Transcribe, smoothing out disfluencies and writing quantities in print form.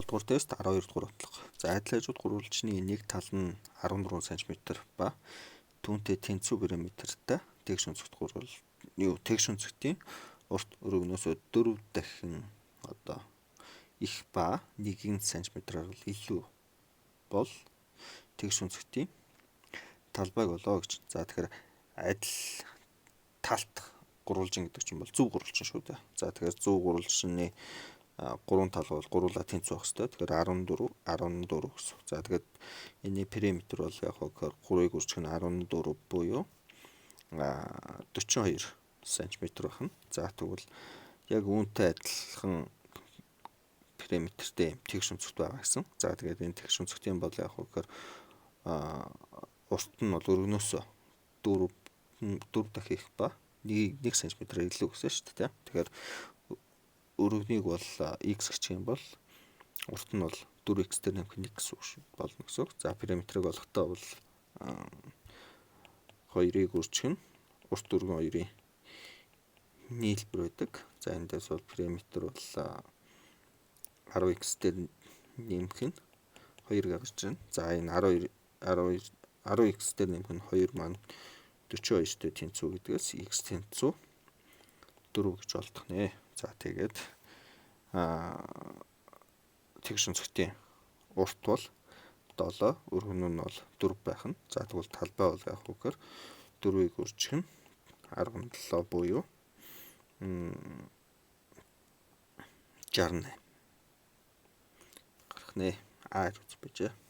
дугаар тест 12 дугаар бодлого. За адил хажууд гурвалжны нэг тал нь 14 см ба түүнтэй тэнцүү периметртэй тэгш өнцөгт тэгш өнцөгтийн урт өргөнөөс 4 дахин их ба 1 см-аар илүү бол тэгш өнцөгтийн талбайг олоо гэж. За тэгэхээр адил талт гурвалжин гэдэг чинь бол зөв гурвалжин шүү дээ. За тэгэхээр зөв гурвалжины 3 тал бол гуруула тэнцүү байх хэрэгтэй. Тэгэхээр 14 14 гэсэн. За тэгээд энэ периметр бол яг хөө 3-ыг үржих нь 14 буюу 42 см байна. За тэгвэл яг үүнтэй адилхан периметртэй тэгш өнцөгт байгаа гэсэн. За тэгээд энэ тэгш өнцөгтийн бол яг хөө урт нь бол өргөнөөсөө 4 дахин их ба 1 см-аар илүү гэсэн шүү дээ. Тэгэхээр өргөнийг бол x гэх юм бол урт нь бол 4x дээр нэмэх 1 гэсэн үг болно гэсэн. За периметрийг олохдоо бол 2-ыг үржих нь урт өргөн 2-ын нийлбэр байдаг. За эндээс бол периметр бол 10x дээр нэмэх нь 2 гарч ирнэ. За энэ 10x дээр нэмэх нь 2 маань 42-тэй тэнцүү гэдгээс x тэнцүү 4 гэж олдох нэ. За тэгээд тэгш өнцөгтийн урт бол 7, өргөн нь бол 4 байх нь. За тэгвэл талбай бол яг үгээр 4-ыг үржих нь 17 буюу 68 гарах нэ. А гэж үзэж байна.